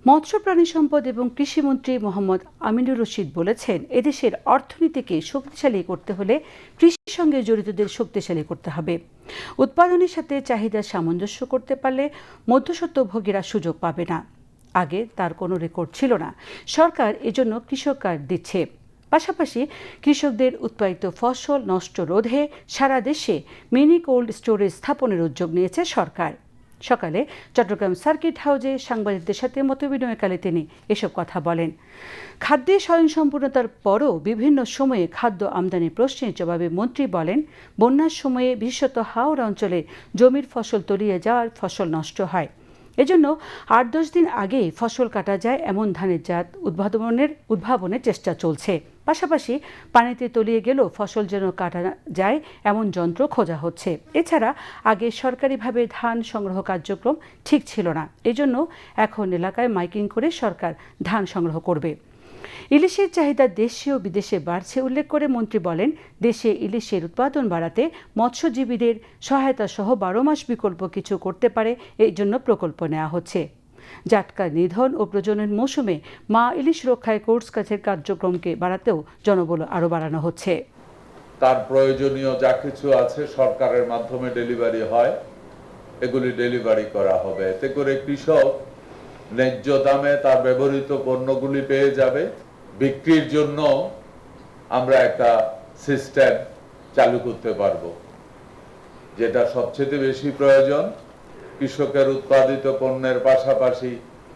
মৎস্য প্রাণী সম্পদ এবং কৃষিমন্ত্রী মোহাম্মদ আমিনুর রশিদ বলেছেন, এদেশের অর্থনীতিকে শক্তিশালী করতে হলে কৃষির সঙ্গে জড়িতদের শক্তিশালী করতে হবে। উৎপাদনের সাথে চাহিদার সামঞ্জস্য করতে পারলে মধ্যস্বত্বভোগীরা সুযোগ পাবে না। আগে তার কোনো রেকর্ড ছিল না। সরকার এজন্য কৃষক কার্ড দিচ্ছে। পাশাপাশি কৃষকদের উৎপাদিত ফসল নষ্ট রোধে সারা দেশে মিনি কোল্ড স্টোরেজ স্থাপনের উদ্যোগ নিয়েছে সরকার। সকালে চট্টগ্রাম সার্কিট হাউজে সাংবাদিকদের সাথে মতবিনিময়কালে তিনি এসব কথা বলেন। খাদ্যে স্বয়ংসম্পূর্ণতার পরও বিভিন্ন সময়ে খাদ্য আমদানি প্রশ্নের জবাবে মন্ত্রী বলেন, বন্যার সময়ে বিশেষত হাওড় অঞ্চলে জমির ফসল তলিয়ে যাওয়ার ফসল নষ্ট হয়। এজন্য ৮-১০ দিন আগে ফসল কাটা যায় এমন ধানের জাত উদ্ভাবনের চেষ্টা চলছে। পাশাপাশি পানিতে তলিয়ে গেলেও ফসল যেন কাটা যায় এমন যন্ত্র খোঁজা হচ্ছে। এছাড়া আগে সরকারিভাবে ধান সংগ্রহ কার্যক্রম ঠিক ছিল না। এজন্য এখন এলাকায় মাইকিং করে সরকার ধান সংগ্রহ করবে। ইলিশের চাহিদা দেশে ও বিদেশে বাড়ছে উল্লেখ করে মন্ত্রী বলেন, দেশে ইলিশের উৎপাদন বাড়াতে মৎস্যজীবীদের সহায়তা সহ ১২ মাস বিকল্প কিছু করতে পারে, এই জন্য প্রকল্প নেওয়া হচ্ছে। জাটকা নিধন ও প্রজনন মৌসুমে মা ইলিশ রক্ষায় কোর্স কাছের কার্যক্রমকে বাড়াতেও জনবল আরও বাড়ানো হচ্ছে। তার প্রয়োজনীয় যা কিছু আছে সরকারের মাধ্যমে ডেলিভারি হয়, এগুলি ডেলিভারি করা হবে। এতে করে কৃষক ন্যায্য দামে তার ব্যবহৃত পণ্যগুলি পেয়ে যাবে। বিক্রির জন্য আমরা একটা সিস্টেম চালু করতে পারবো। যেটা সবচেয়ে বেশি প্রয়োজন, কৃষকের উৎপাদিত পণ্যের পাশাপাশি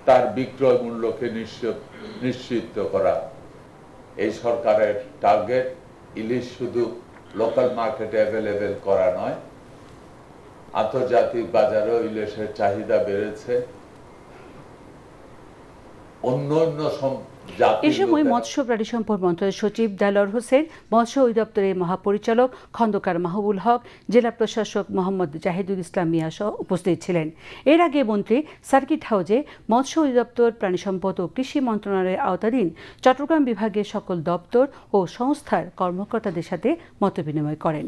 তার বিক্রয় মূল্যকে নিশ্চিত করা। এই সরকারের টার্গেট ইলিশ শুধু লোকাল মার্কেটে অ্যাভেলেবেল করা নয়, আন্তর্জাতিক বাজারেও ইলিশের চাহিদা বেড়েছে। এ সময় মৎস্য প্রাণী সম্পদ মন্ত্রণালয়ের সচিব দেলোয়ার হোসেন, মৎস্য অধিদপ্তরের মহাপরিচালক খন্দকার মাহবুল হক, জেলা প্রশাসক মোহাম্মদ জাহিদুল ইসলাম মিয়া সহ উপস্থিত ছিলেন। এর আগে মন্ত্রী সার্কিট হাউজে মৎস্য অধিদপ্তর, প্রাণী সম্পদ ও কৃষি মন্ত্রণালয়ের আওতাধীন চট্টগ্রাম বিভাগের সকল দপ্তর ও সংস্থার কর্মকর্তাদের সাথে মতবিনিময় করেন।